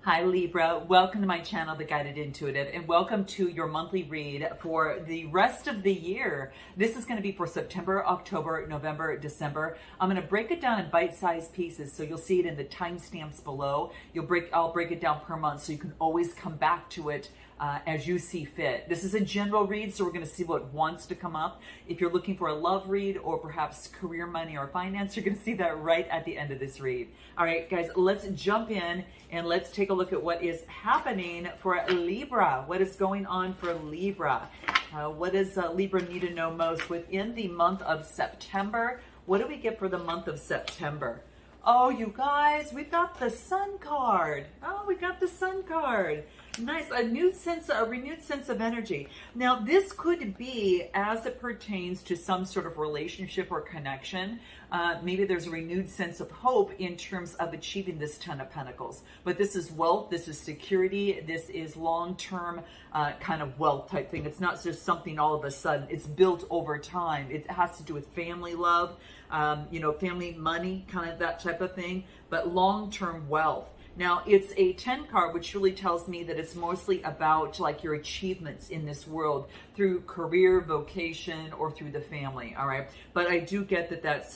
Hi Libra, welcome to my channel, The Guided Intuitive, and welcome to your monthly read for the rest of the year. This is going to be for September, October, November, December. I'm going to break it down in bite-sized pieces, so you'll see it in the timestamps below. I'll break it down per month, so you can always come back to it as you see fit. This is a general read, so we're going to see what wants to come up. If you're looking for a love read or perhaps career, money, or finance, you're going to see that right at the end of this read. All right, guys, let's jump in and let's take a look at what is happening for Libra. What is going on for Libra? What does Libra need to know most within the month of September? What do we get for the month of September? Oh, you guys, we've got the Sun card. Oh, we got the Sun card. Nice, a renewed sense of energy. Now, this could be as it pertains to some sort of relationship or connection. Maybe there's a renewed sense of hope in terms of achieving this Ten of Pentacles. But this is wealth, this is security, this is long-term kind of wealth type thing. It's not just something all of a sudden. It's built over time. It has to do with family love, family money, kind of that type of thing, but long-term wealth. Now, it's a 10 card, which really tells me that it's mostly about like your achievements in this world through career, vocation, or through the family, all right? But I do get that that's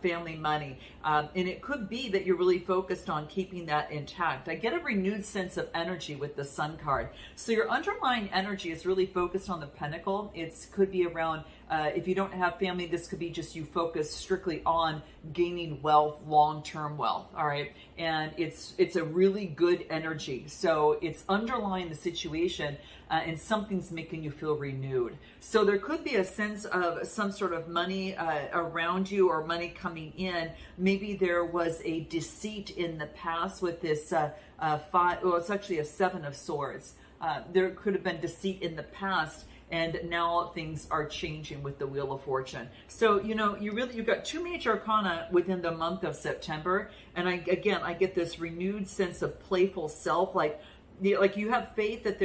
family money. And it could be that you're really focused on keeping that intact. I get a renewed sense of energy with the Sun card. So your underlying energy is really focused on the Pentacle. It could be around, if you don't have family, this could be just you focus strictly on gaining wealth, long-term wealth, all right? And it's a really good energy. So it's underlying the situation and something's making you feel renewed. So there could be a sense of some sort of money around you or money coming in. Maybe there was a deceit in the past with this it's actually a 7 of Swords. There could have been deceit in the past, and now things are changing with the Wheel of Fortune. So, you've got two major arcana within the month of September. And I get this renewed sense of playful self, like you have faith that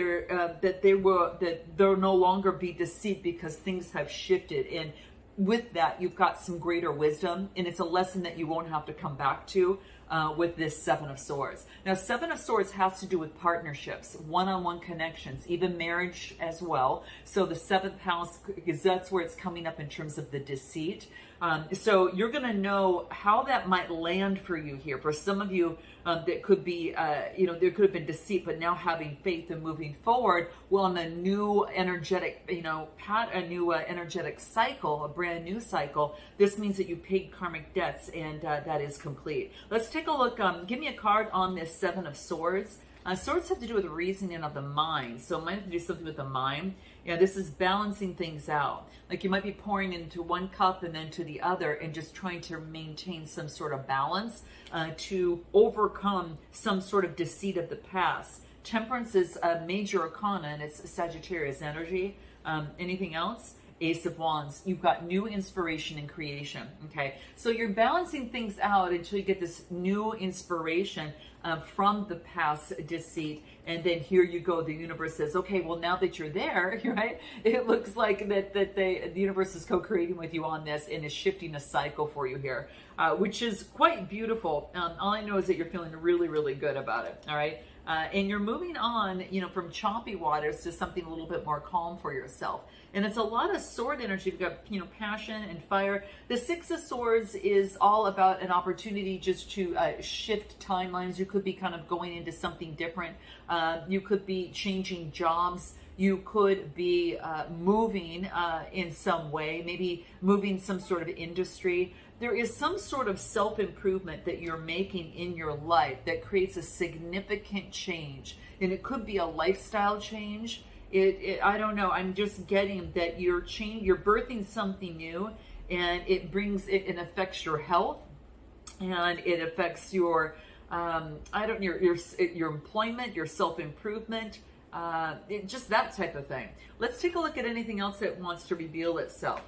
there'll no longer be deceit because things have shifted. And with that, you've got some greater wisdom, and it's a lesson that you won't have to come back to with this 7 of Swords. Now, 7 of Swords has to do with partnerships, one-on-one connections, even marriage as well. So the 7th house, because that's where it's coming up in terms of the deceit. So you're going to know how that might land for you here. For some of you, that could be, there could have been deceit, but now having faith and moving forward, well, on a new energetic, energetic cycle, a brand new cycle, this means that you paid karmic debts, and that is complete. Let's take a look. Give me a card on this 7 of Swords. Swords have to do with the reasoning of the mind. So it might have to do something with the mind. Yeah, this is balancing things out. Like you might be pouring into one cup and then to the other and just trying to maintain some sort of balance to overcome some sort of deceit of the past. Temperance is a major arcana, and it's Sagittarius energy. Anything else? Ace of Wands. You've got new inspiration and creation. Okay, so you're balancing things out until you get this new inspiration from the past deceit, and then here you go. The universe says, "Okay, well, now that you're there, right? It looks like the universe is co-creating with you on this and is shifting a cycle for you here, which is quite beautiful. All I know is that you're feeling really, really good about it. All right." And you're moving on, from choppy waters to something a little bit more calm for yourself. And it's a lot of sword energy. You've got, passion and fire. The 6 of Swords is all about an opportunity just to shift timelines. You could be kind of going into something different. You could be changing jobs. You could be moving in some way, maybe moving some sort of industry. There is some sort of self-improvement that you're making in your life that creates a significant change. And it could be a lifestyle change. I don't know. I'm just getting that you're birthing something new, and it affects your health, and it affects your your employment, your self-improvement, just that type of thing. Let's take a look at anything else that wants to reveal itself.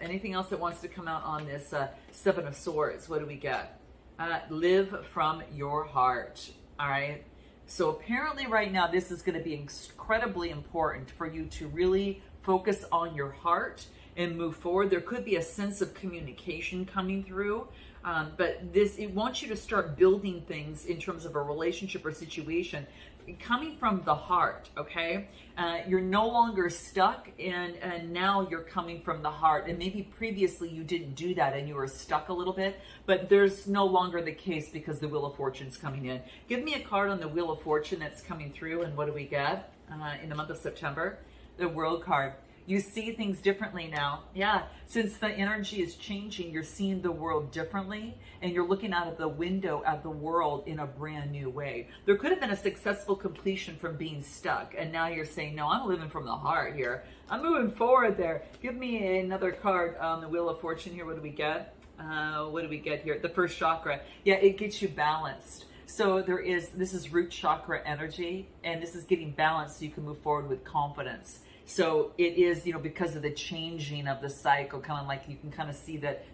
Anything else that wants to come out on this 7 of Swords. What do we get? Live from your heart. All right. So apparently right now, this is going to be incredibly important for you to really focus on your heart and move forward. There could be a sense of communication coming through. But it wants you to start building things in terms of a relationship or situation coming from the heart, okay? You're no longer stuck, and now you're coming from the heart. And maybe previously you didn't do that and you were stuck a little bit, but there's no longer the case because the Wheel of Fortune's coming in. Give me a card on the Wheel of Fortune that's coming through, and what do we get in the month of September? The World card. You see things differently now. Yeah, since the energy is changing, you're seeing the world differently, and you're looking out of the window at the world in a brand new way. There could have been a successful completion from being stuck, and now you're saying, no, I'm living from the heart here. I'm moving forward there. Give me another card on the Wheel of Fortune here. What do we get? What do we get here? The first chakra. Yeah, it gets you balanced. So this is root chakra energy, and this is getting balanced so you can move forward with confidence. So it is, because of the changing of the cycle, kind of like you can kind of see that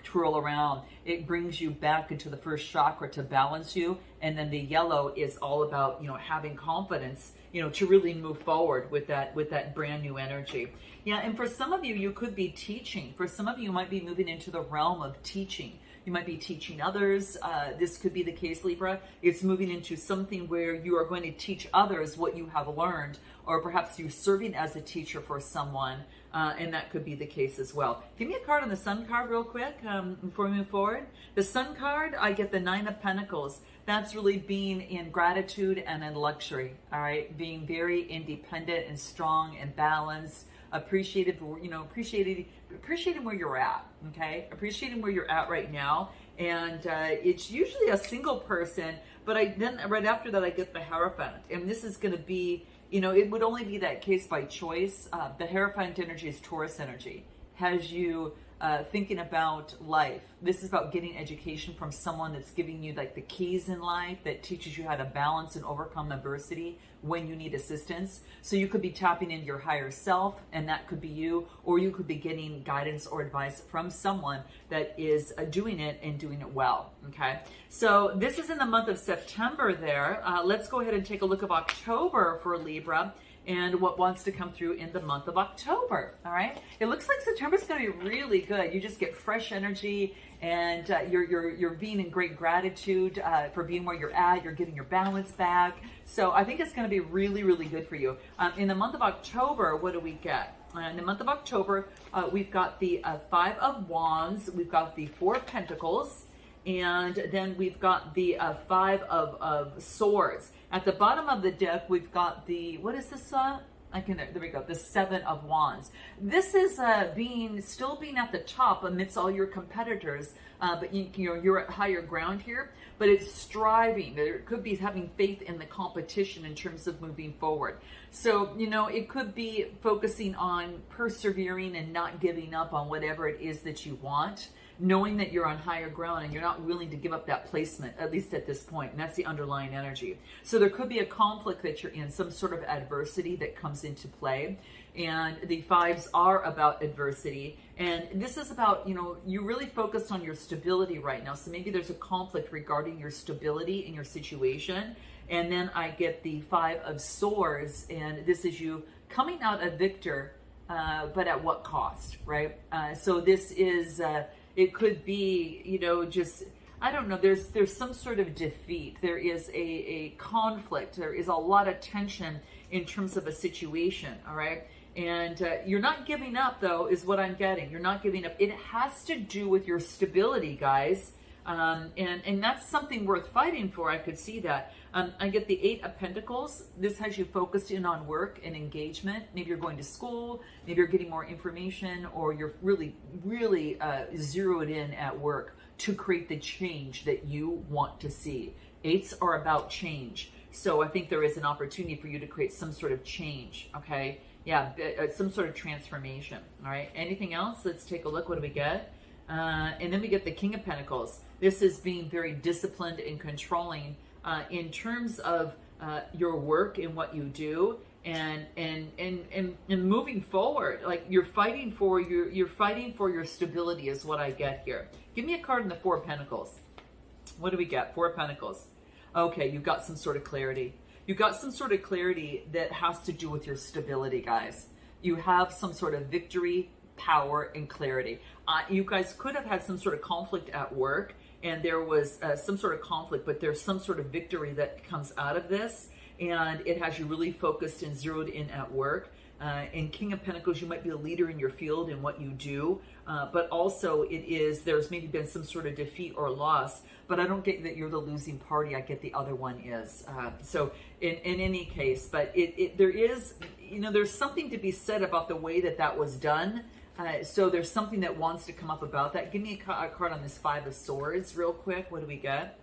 twirl around. It brings you back into the first chakra to balance you. And then the yellow is all about, having confidence, to really move forward with that brand new energy. Yeah. And for some of you, you could be teaching. For some of you, you might be moving into the realm of teaching. You might be teaching others. This could be the case, Libra. It's moving into something where you are going to teach others what you have learned, or perhaps you're serving as a teacher for someone, and that could be the case as well. Give me a card on the Sun card real quick before we move forward. The Sun card, I get the Nine of Pentacles. That's really being in gratitude and in luxury, all right? Being very independent and strong and balanced, appreciating where you're at, okay? Appreciating where you're at right now. And it's usually a single person, but then right after that, I get the Hierophant. And this is going to be, it would only be that case by choice. The Hierophant energy is Taurus energy. Has you thinking about life. This is about getting education from someone that's giving you like the keys in life, that teaches you how to balance and overcome adversity when you need assistance. So you could be tapping into your higher self, and that could be you, or you could be getting guidance or advice from someone that is doing it and doing it well. Okay, so this is in the month of September there. Let's go ahead and take a look at October for Libra and what wants to come through in the month of October. All right, it looks like September's going to be really good. You just get fresh energy, and you're being in great gratitude for being where you're at. You're getting your balance back. So I think it's going to be really, really good for you. In the month of October, what do we get? In the month of October, we've got the Five of Wands, we've got the Four of Pentacles, and then we've got the Five of Swords. At the bottom of the deck, we've got the, what is this? There we go, the Seven of Wands. This is still being at the top amidst all your competitors, but you're at higher ground here, but it's striving. There could be having faith in the competition in terms of moving forward. So, it could be focusing on persevering and not giving up on whatever it is that you want, knowing that you're on higher ground and you're not willing to give up that placement, at least at this point. And that's the underlying energy. So there could be a conflict that you're in, some sort of adversity that comes into play. And the fives are about adversity. And this is about, you really focused on your stability right now. So maybe there's a conflict regarding your stability in your situation. And then I get the Five of Swords. And this is you coming out a victor, but at what cost, right? So this is... it could be, just, I don't know, there's some sort of defeat. There is a conflict. There is a lot of tension in terms of a situation, all right? And you're not giving up, though, is what I'm getting. You're not giving up. It has to do with your stability, guys. And that's something worth fighting for. I could see that. I get the Eight of Pentacles. This has you focused in on work and engagement. Maybe you're going to school, maybe you're getting more information, or you're really, really zeroed in at work to create the change that you want to see. Eights are about change. So I think there is an opportunity for you to create some sort of change, okay? Yeah, some sort of transformation, all right? Anything else? Let's take a look. What do we get? And then we get the King of Pentacles. This is being very disciplined and controlling in terms of your work and what you do, and moving forward. Like you're fighting for your stability is what I get here. Give me a card in the Four of Pentacles. What do we get? Four of Pentacles. Okay, you've got some sort of clarity. You've got some sort of clarity that has to do with your stability, guys. You have some sort of victory power and clarity. You guys could have had some sort of conflict at work, and there was some sort of conflict, but there's some sort of victory that comes out of this, and it has you really focused and zeroed in at work. In King of Pentacles, you might be a leader in your field in what you do, but also there's maybe been some sort of defeat or loss, but I don't get that you're the losing party. I get the other one is. So in any case, but there is, there's something to be said about the way that was done. So there's something that wants to come up about that. Give me a card on this Five of Swords real quick. What do we get?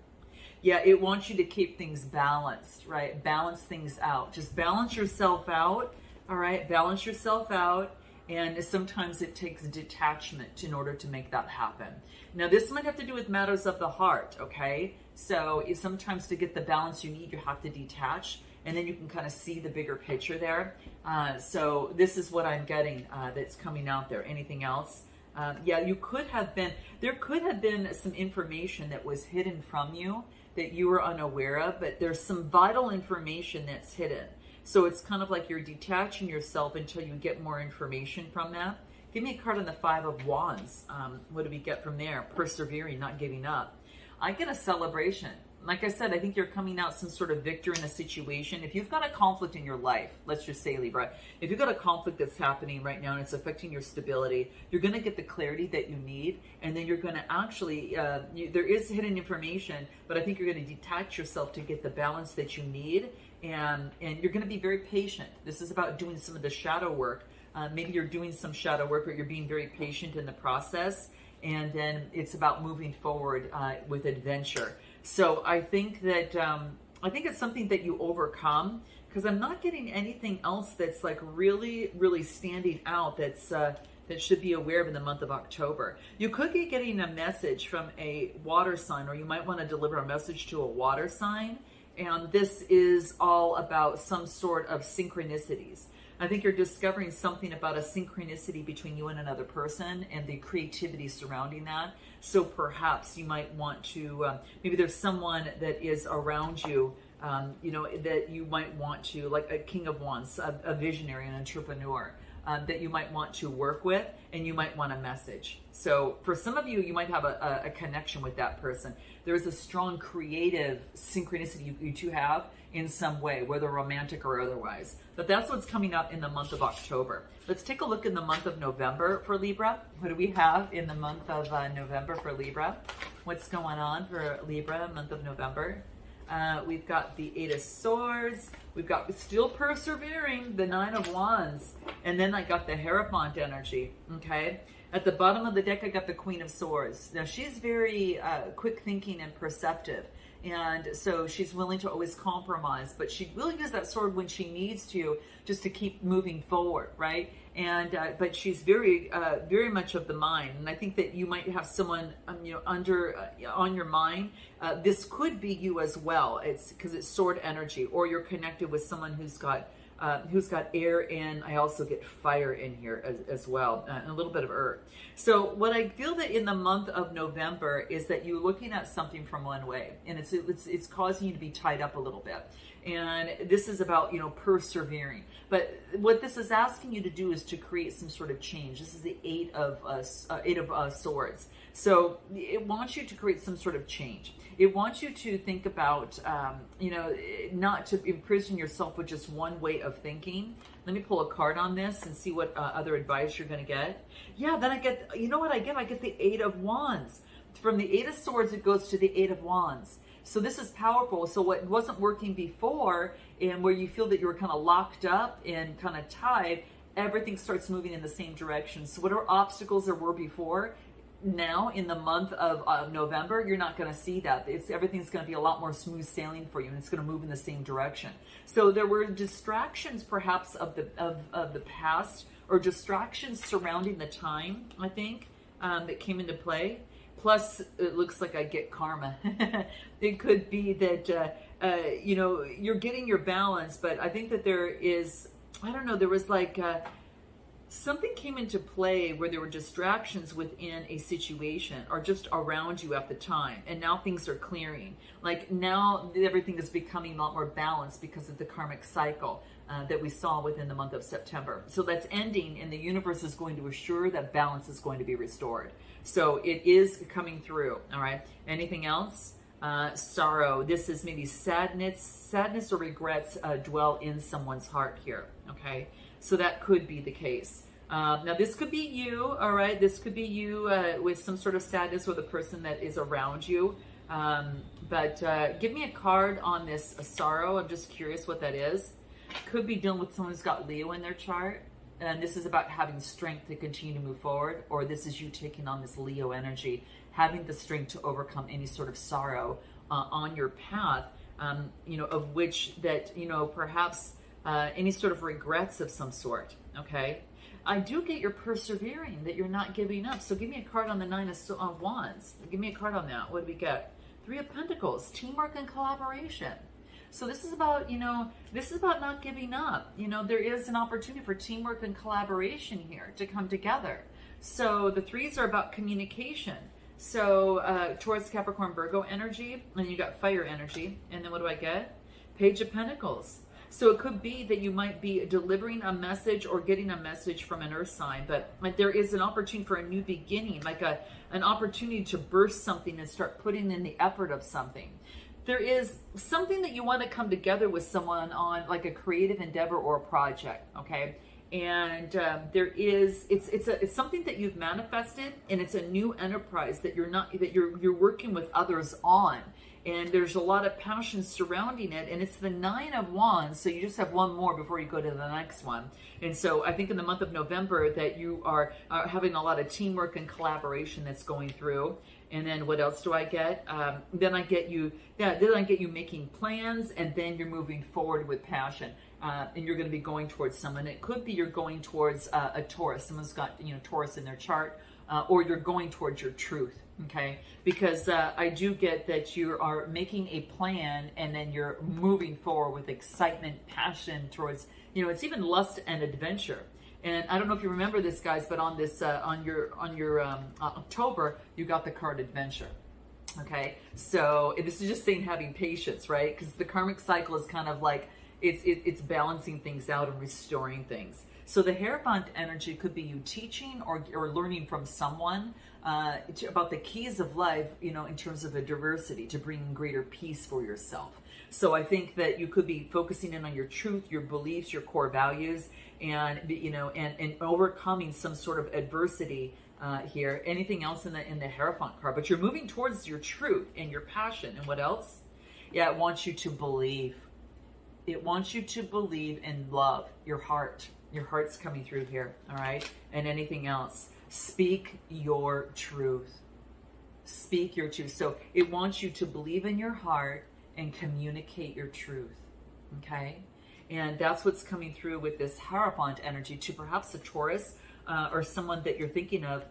Yeah, it wants you to keep things balanced, right? Balance things out. Just balance yourself out. All right, balance yourself out, and sometimes it takes detachment in order to make that happen. Now, this might have to do with matters of the heart, okay? So sometimes to get the balance you need, you have to detach, and then you can kind of see the bigger picture there. So this is what I'm getting that's coming out there. Anything else? Yeah, there could have been some information that was hidden from you that you were unaware of, but there's some vital information that's hidden. So it's kind of like you're detaching yourself until you get more information from that. Give me a card on the Five of Wands. What do we get from there? Persevering, not giving up. I get a celebration. Like I said, I think you're coming out some sort of victor in a situation. If you've got a conflict in your life, let's just say, Libra, if you've got a conflict that's happening right now and it's affecting your stability, you're going to get the clarity that you need. And then you're going to actually, there is hidden information, but I think you're going to detach yourself to get the balance that you need. And you're going to be very patient. This is about doing some of the shadow work. Maybe you're doing some shadow work, but you're being very patient in the process. And then it's about moving forward with adventure. So I think that I think it's something that you overcome, because I'm not getting anything else that's like really, really standing out that's that should be aware of in the month of October. You could be getting a message from a water sign, or you might want to deliver a message to a water sign. And this is all about some sort of synchronicities. I think you're discovering something about a synchronicity between you and another person and the creativity surrounding that. So perhaps you might want to, maybe there's someone that is around you, that you might want to, like a King of Wands, a visionary, an entrepreneur, that you might want to work with, and you might want a message. So for some of you, you might have a connection with that person. There's a strong creative synchronicity you two have in some way, whether romantic or otherwise. But that's what's coming up in the month of October. Let's take a look in the month of November for Libra. What do we have in the month of November for Libra? What's going on for Libra, month of November? We've got the Eight of Swords. We've got still persevering, the Nine of Wands. And then I got the Hierophant energy, okay? At the bottom of the deck, I got the Queen of Swords. Now, she's very quick thinking and perceptive. And so she's willing to always compromise, but she will use that sword when she needs to, just to keep moving forward, right? And but she's very, very much of the mind. And I think that you might have someone, on your mind. This could be you as well. It's because it's sword energy, or you're connected with someone who's got air, and I also get fire in here as well, and a little bit of earth. So what I feel that in the month of November is that you're looking at something from one way, and it's causing you to be tied up a little bit. And this is about, persevering. But what this is asking you to do is to create some sort of change. This is the Eight of Swords. So it wants you to create some sort of change. It wants you to think about, not to imprison yourself with just one way of thinking. Let me pull a card on this and see what other advice you're going to get. Yeah, then I get, I get the Eight of Wands. From the Eight of Swords, it goes to the Eight of Wands. So this is powerful. So what wasn't working before, and where you feel that you were kind of locked up and kind of tied, everything starts moving in the same direction. So whatever obstacles there were before, now in the month of November, you're not going to see that. Everything's going to be a lot more smooth sailing for you, and it's going to move in the same direction. So there were distractions perhaps of the past, or distractions surrounding the time, I think, that came into play. Plus, it looks like I get karma. It could be that, you're getting your balance, but I think that there is, there was like something came into play where there were distractions within a situation or just around you at the time, and now things are clearing. Like now everything is becoming a lot more balanced because of the karmic cycle that we saw within the month of September. So that's ending, and the universe is going to assure that balance is going to be restored. So it is coming through. All right. Anything else? Sorrow. This is maybe sadness or regrets dwell in someone's heart here. Okay. So that could be the case. Now this could be you. All right. This could be you with some sort of sadness or the person that is around you. But give me a card on this sorrow. I'm just curious what that is. Could be dealing with someone who's got Leo in their chart. And this is about having strength to continue to move forward. Or this is you taking on this Leo energy, having the strength to overcome any sort of sorrow on your path, you know, of which that, you know, perhaps any sort of regrets of some sort, okay? I do get you're persevering, that you're not giving up. So give me a card on the Nine of Wands. Give me a card on that. What do we get? Three of Pentacles, teamwork and collaboration. So this is about, you know, this is about not giving up. You know, there is an opportunity for teamwork and collaboration here to come together. So the threes are about communication. So Taurus, Capricorn, Virgo energy, and you got fire energy. And then what do I get? Page of Pentacles. So it could be that you might be delivering a message or getting a message from an earth sign, but like there is an opportunity for a new beginning, like an opportunity to burst something and start putting in the effort of something. There is something that you want to come together with someone on, like a creative endeavor or a project, okay? And there is, it's something that you've manifested, and it's a new enterprise that you're working with others on. And there's a lot of passion surrounding it, and it's the Nine of Wands, so you just have one more before you go to the next one. And so I think in the month of November that you are having a lot of teamwork and collaboration that's going through. And then what else do I get? Then I get you making plans, and then you're moving forward with passion. And you're going to be going towards someone. It could be you're going towards a Taurus. Someone's got, you know, Taurus in their chart, or you're going towards your truth. Okay, because I do get that you are making a plan, and then you're moving forward with excitement, passion towards, you know, it's even lust and adventure. And I don't know if you remember this, guys, but on this on your October, you got the card adventure. Okay, so this is just saying having patience, right? Because the karmic cycle is kind of like it's balancing things out and restoring things. So the Hierophant energy could be you teaching or learning from someone about the keys of life, you know, in terms of a diversity to bring greater peace for yourself. So I think that you could be focusing in on your truth, your beliefs, your core values, and, you know, and overcoming some sort of adversity here. Anything else in the Hierophant card? But you're moving towards your truth and your passion. And what else? Yeah, it wants you to believe. It wants you to believe in love, your heart. Your heart's coming through here, all right? And anything else. Speak your truth. Speak your truth. So it wants you to believe in your heart and communicate your truth, okay? And that's what's coming through with this Hierophant energy to perhaps a Taurus or someone that you're thinking of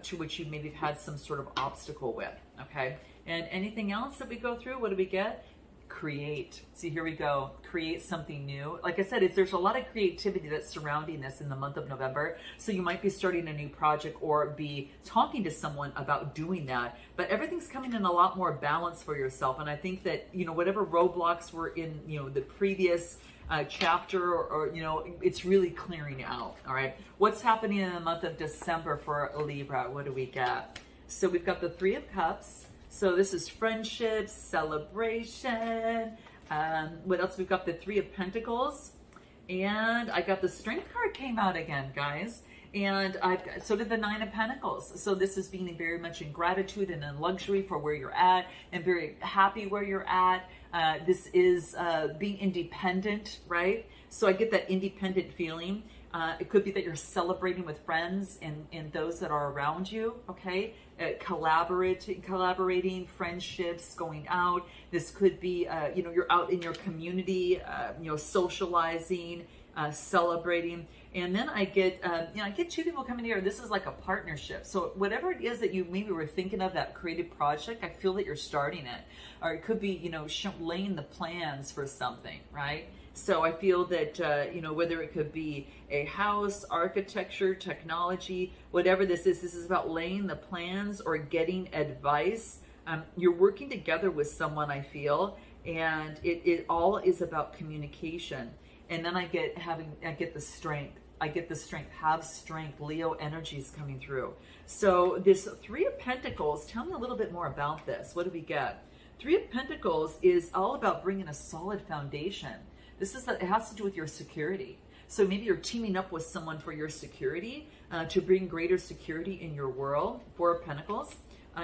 to which you maybe had some sort of obstacle with, okay? And anything else that we go through, what do we get? Create. See, here we go. Create something new. Like I said, there's a lot of creativity that's surrounding this in the month of November. So you might be starting a new project or be talking to someone about doing that. But everything's coming in a lot more balance for yourself. And I think that, you know, whatever roadblocks were in, you know, the previous chapter or, you know, it's really clearing out. All right. What's happening in the month of December for Libra? What do we get? So we've got the Three of Cups. So this is friendship, celebration. What else? We've got the Three of Pentacles. And I got the Strength card came out again, guys. And so did the Nine of Pentacles. So this is being very much in gratitude and in luxury for where you're at and very happy where you're at. This is being independent, right? So I get that independent feeling. It could be that you're celebrating with friends and those that are around you, okay? Collaborating, friendships, going out. This could be, you know, you're out in your community, you know, socializing. celebrating. And then I get, I get two people coming here. This is like a partnership. So whatever it is that you maybe were thinking of, that creative project, I feel that you're starting it. Or it could be, laying the plans for something, right? So I feel that, whether it could be a house, architecture, technology, whatever this is about laying the plans or getting advice. You're working together with someone, I feel, and it all is about communication. And then I get the strength. I get the strength. Have strength. Leo energy is coming through. So this Three of Pentacles, tell me a little bit more about this. What do we get? Three of Pentacles is all about bringing a solid foundation. It has to do with your security. So maybe you're teaming up with someone for your security, to bring greater security in your world. Four of Pentacles.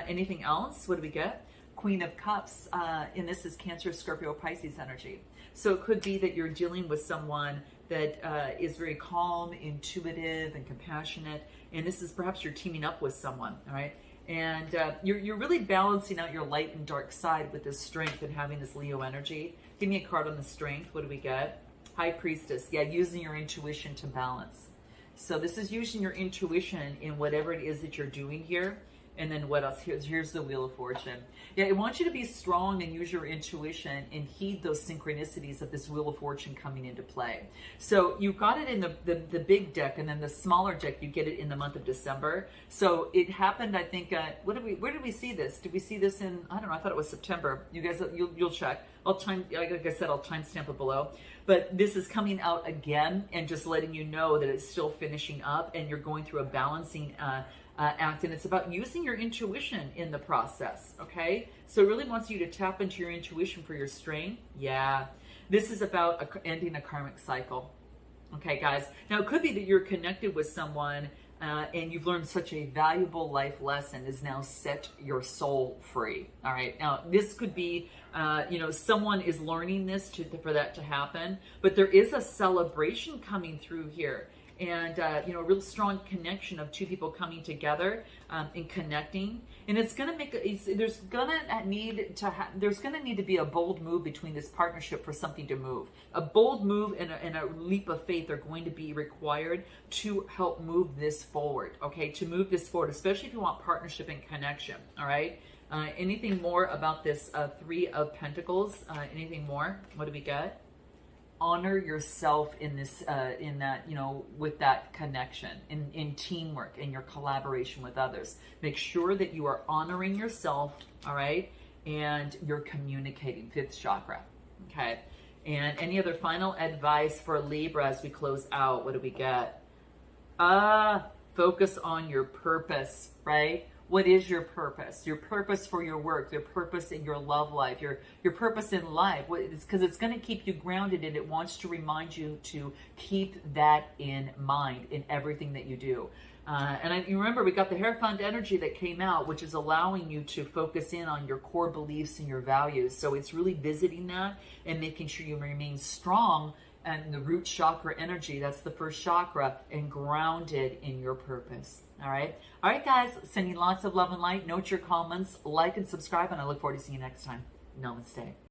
Anything else? What do we get? Queen of Cups, and this is Cancer, Scorpio, Pisces energy. So it could be that you're dealing with someone that is very calm, intuitive, and compassionate. And this is perhaps you're teaming up with someone, all right? And you're really balancing out your light and dark side with this strength and having this Leo energy. Give me a card on the strength. What do we get? High Priestess. Yeah, using your intuition to balance. So this is using your intuition in whatever it is that you're doing here. And then what else? Here's the Wheel of Fortune. Yeah, I want you to be strong and use your intuition and heed those synchronicities of this Wheel of Fortune coming into play. So you got it in the big deck, and then the smaller deck, you get it in the month of December. So it happened, I think, where did we see this? Did we see this in, I don't know, I thought it was September. You guys, you'll check. Like I said, I'll timestamp it below. But this is coming out again and just letting you know that it's still finishing up and you're going through a balancing act, and it's about using your intuition in the process, okay? So it really wants you to tap into your intuition for your strength. Yeah, this is about ending a karmic cycle, okay, guys? Now, it could be that you're connected with someone and you've learned such a valuable life lesson is now set your soul free, all right? Now, this could be, someone is learning this for that to happen, but there is a celebration coming through here. And, a real strong connection of two people coming together and connecting. And it's going to make, there's going to need to be a bold move between this partnership for something to move. A bold move and a leap of faith are going to be required to help move this forward, okay? To move this forward, especially if you want partnership and connection, all right? Anything more about this Three of Pentacles? Anything more? What do we get? Honor yourself in this, with that connection, in teamwork, in your collaboration with others. Make sure that you are honoring yourself, all right? And you're communicating, fifth chakra, okay? And any other final advice for Libra as we close out? What do we get? Focus on your purpose, right? What is your purpose? Your purpose for your work, your purpose in your love life, your purpose in life. Because it's going to keep you grounded, and it wants to remind you to keep that in mind in everything that you do. You remember, we got the Hierophant energy that came out, which is allowing you to focus in on your core beliefs and your values. So it's really visiting that and making sure you remain strong. And the root chakra energy, that's the first chakra, and grounded in your purpose. All right, guys, sending lots of love and light. Note your comments, like and subscribe, and I look forward to seeing you next time. Namaste.